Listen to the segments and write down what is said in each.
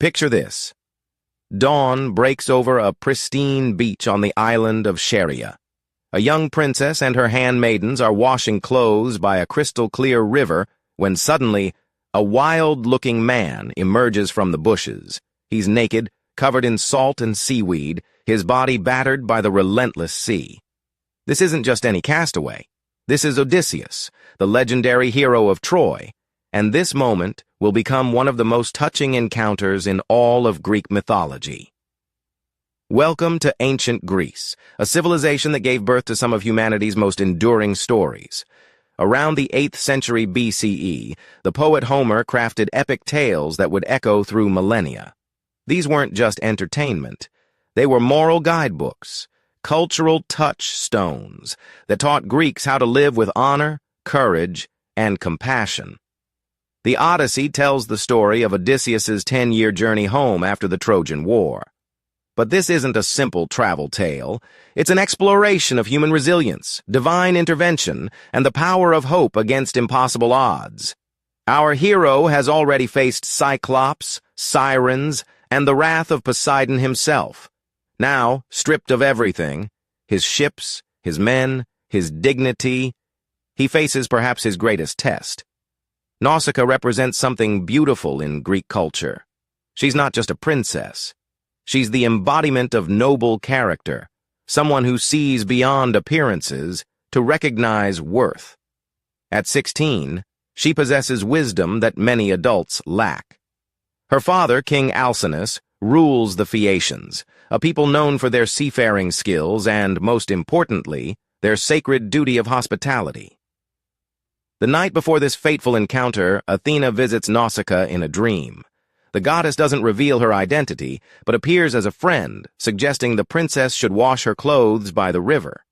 Picture this. Dawn breaks over a pristine beach on the island of Sharia. A young princess and her handmaidens are washing clothes by a crystal-clear river when suddenly a wild-looking man emerges from the bushes. He's naked, covered in salt and seaweed, his body battered by the relentless sea. This isn't just any castaway. This is Odysseus, the legendary hero of Troy, and this moment will become one of the most touching encounters in all of Greek mythology. Welcome to ancient Greece, a civilization that gave birth to some of humanity's most enduring stories. Around the 8th century BCE, the poet Homer crafted epic tales that would echo through millennia. These weren't just entertainment. They were moral guidebooks, cultural touchstones that taught Greeks how to live with honor, courage, and compassion. The Odyssey tells the story of Odysseus's 10-year journey home after the Trojan War. But this isn't a simple travel tale. It's an exploration of human resilience, divine intervention, and the power of hope against impossible odds. Our hero has already faced Cyclops, sirens, and the wrath of Poseidon himself. Now, stripped of everything, his ships, his men, his dignity, he faces perhaps his greatest test. Nausicaa represents something beautiful in Greek culture. She's not just a princess. She's the embodiment of noble character, someone who sees beyond appearances to recognize worth. At 16, she possesses wisdom that many adults lack. Her father, King Alcinous, rules the Phaeacians, a people known for their seafaring skills and, most importantly, their sacred duty of hospitality. The night before this fateful encounter, Athena visits Nausicaa in a dream. The goddess doesn't reveal her identity, but appears as a friend, suggesting the princess should wash her clothes by the river.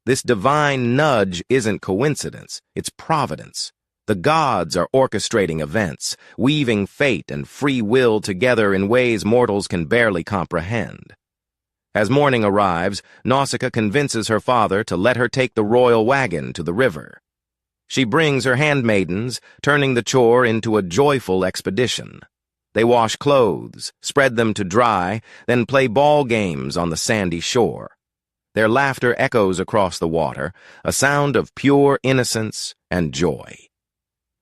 This divine nudge isn't coincidence, it's providence. The gods are orchestrating events, weaving fate and free will together in ways mortals can barely comprehend. As morning arrives, Nausicaa convinces her father to let her take the royal wagon to the river. She brings her handmaidens, turning the chore into a joyful expedition. They wash clothes, spread them to dry, then play ball games on the sandy shore. Their laughter echoes across the water, a sound of pure innocence and joy.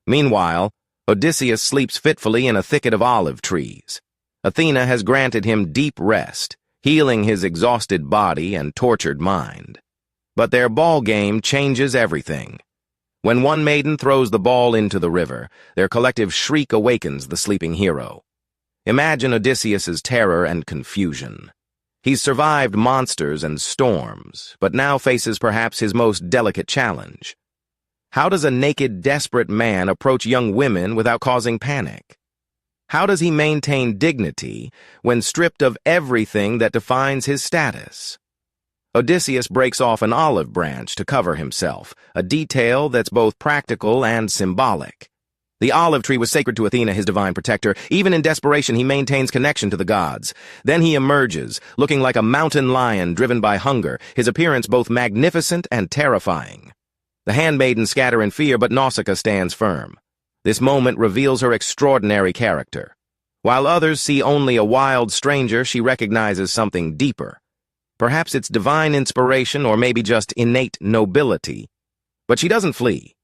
Meanwhile, Odysseus sleeps fitfully in a thicket of olive trees. Athena has granted him deep rest, healing his exhausted body and tortured mind. But their ball game changes everything. When one maiden throws the ball into the river, their collective shriek awakens the sleeping hero. Imagine Odysseus's terror and confusion. He's survived monsters and storms, but now faces perhaps his most delicate challenge. How does a naked, desperate man approach young women without causing panic? How does he maintain dignity when stripped of everything that defines his status? Odysseus breaks off an olive branch to cover himself, a detail that's both practical and symbolic. The olive tree was sacred to Athena, his divine protector. Even in desperation, he maintains connection to the gods. Then he emerges, looking like a mountain lion driven by hunger, his appearance both magnificent and terrifying. The handmaidens scatter in fear, but Nausicaa stands firm. This moment reveals her extraordinary character. While others see only a wild stranger, she recognizes something deeper. Perhaps it's divine inspiration or maybe just innate nobility. But she doesn't flee.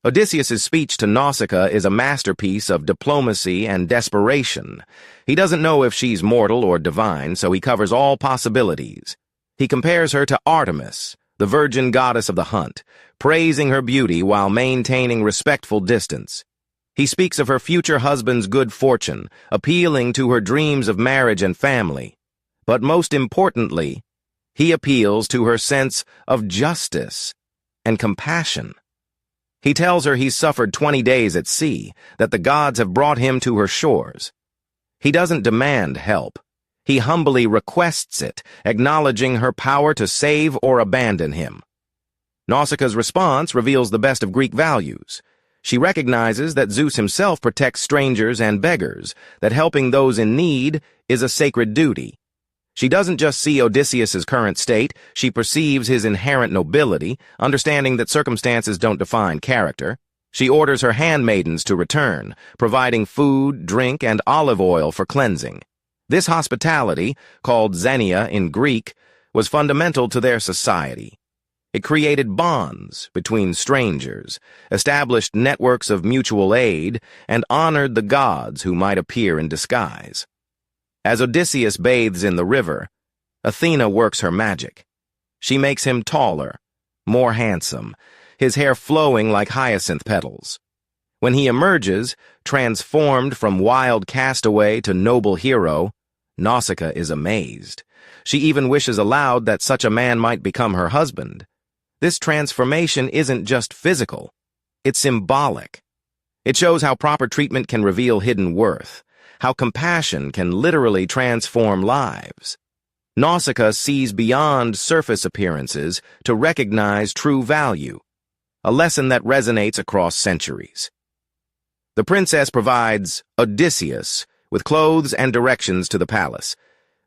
Odysseus's speech to Nausicaa is a masterpiece of diplomacy and desperation. He doesn't know if she's mortal or divine, so he covers all possibilities. He compares her to Artemis, the virgin goddess of the hunt, praising her beauty while maintaining respectful distance. He speaks of her future husband's good fortune, appealing to her dreams of marriage and family. But most importantly, he appeals to her sense of justice and compassion. He tells her he's suffered 20 days at sea, that the gods have brought him to her shores. He doesn't demand help. He humbly requests it, acknowledging her power to save or abandon him. Nausicaa's response reveals the best of Greek values. She recognizes that Zeus himself protects strangers and beggars, that helping those in need is a sacred duty. She doesn't just see Odysseus's current state, she perceives his inherent nobility, understanding that circumstances don't define character. She orders her handmaidens to return, providing food, drink, and olive oil for cleansing. This hospitality, called xenia in Greek, was fundamental to their society. It created bonds between strangers, established networks of mutual aid, and honored the gods who might appear in disguise. As Odysseus bathes in the river, Athena works her magic. She makes him taller, more handsome, his hair flowing like hyacinth petals. When he emerges, transformed from wild castaway to noble hero, Nausicaa is amazed. She even wishes aloud that such a man might become her husband. This transformation isn't just physical, it's symbolic. It shows how proper treatment can reveal hidden worth, how compassion can literally transform lives. Nausicaa sees beyond surface appearances to recognize true value, a lesson that resonates across centuries. The princess provides Odysseus with clothes and directions to the palace,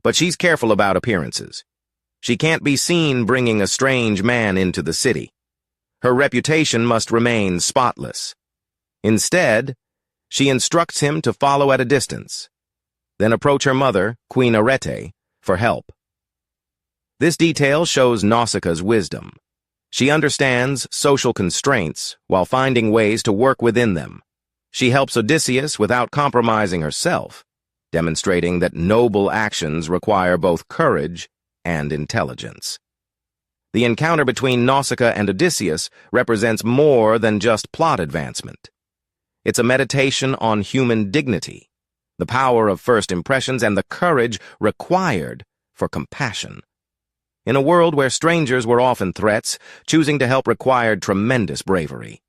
but she's careful about appearances. She can't be seen bringing a strange man into the city. Her reputation must remain spotless. Instead, she instructs him to follow at a distance, then approach her mother, Queen Arete, for help. This detail shows Nausicaa's wisdom. She understands social constraints while finding ways to work within them. She helps Odysseus without compromising herself, demonstrating that noble actions require both courage and intelligence. The encounter between Nausicaa and Odysseus represents more than just plot advancement. It's a meditation on human dignity, the power of first impressions, and the courage required for compassion. In a world where strangers were often threats, choosing to help required tremendous bravery.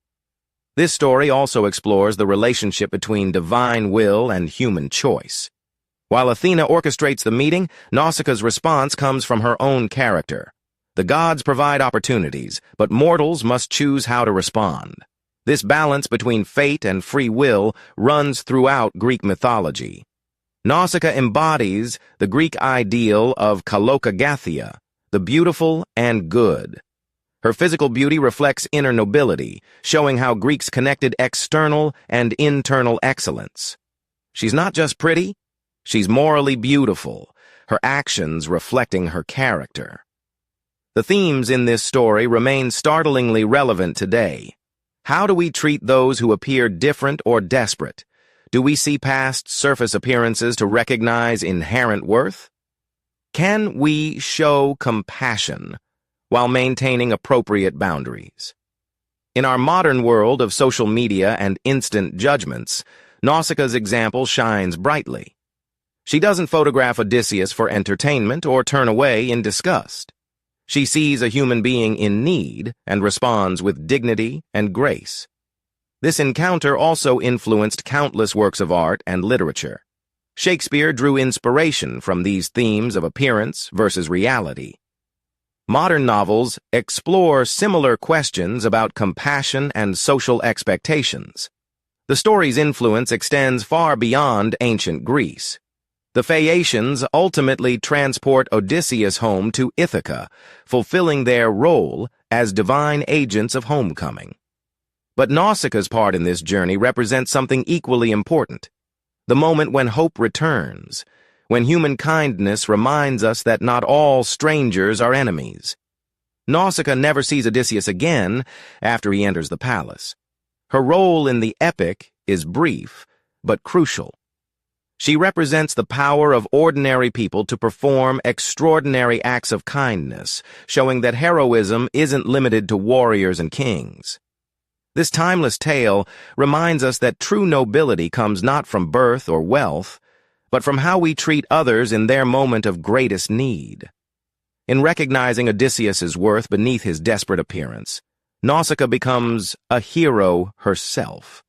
This story also explores the relationship between divine will and human choice. While Athena orchestrates the meeting, Nausicaa's response comes from her own character. The gods provide opportunities, but mortals must choose how to respond. This balance between fate and free will runs throughout Greek mythology. Nausicaa embodies the Greek ideal of Kalokagathia, the beautiful and good. Her physical beauty reflects inner nobility, showing how Greeks connected external and internal excellence. She's not just pretty, she's morally beautiful, her actions reflecting her character. The themes in this story remain startlingly relevant today. How do we treat those who appear different or desperate? Do we see past surface appearances to recognize inherent worth? Can we show compassion while maintaining appropriate boundaries? In our modern world of social media and instant judgments, Nausicaa's example shines brightly. She doesn't photograph Odysseus for entertainment or turn away in disgust. She sees a human being in need and responds with dignity and grace. This encounter also influenced countless works of art and literature. Shakespeare drew inspiration from these themes of appearance versus reality. Modern novels explore similar questions about compassion and social expectations. The story's influence extends far beyond ancient Greece. The Phaeacians ultimately transport Odysseus home to Ithaca, fulfilling their role as divine agents of homecoming. But Nausicaa's part in this journey represents something equally important: the moment when hope returns, when human kindness reminds us that not all strangers are enemies. Nausicaa never sees Odysseus again after he enters the palace. Her role in the epic is brief, but crucial. She represents the power of ordinary people to perform extraordinary acts of kindness, showing that heroism isn't limited to warriors and kings. This timeless tale reminds us that true nobility comes not from birth or wealth, but from how we treat others in their moment of greatest need. In recognizing Odysseus's worth beneath his desperate appearance, Nausicaa becomes a hero herself.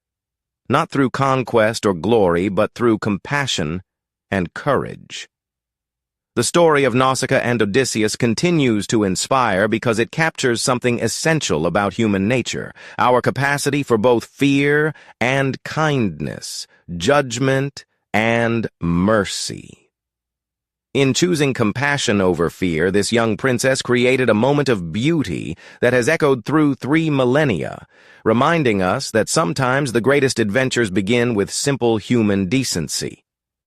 Not through conquest or glory, but through compassion and courage. The story of Nausicaa and Odysseus continues to inspire because it captures something essential about human nature, our capacity for both fear and kindness, judgment and mercy. In choosing compassion over fear, this young princess created a moment of beauty that has echoed through 3 millennia, reminding us that sometimes the greatest adventures begin with simple human decency.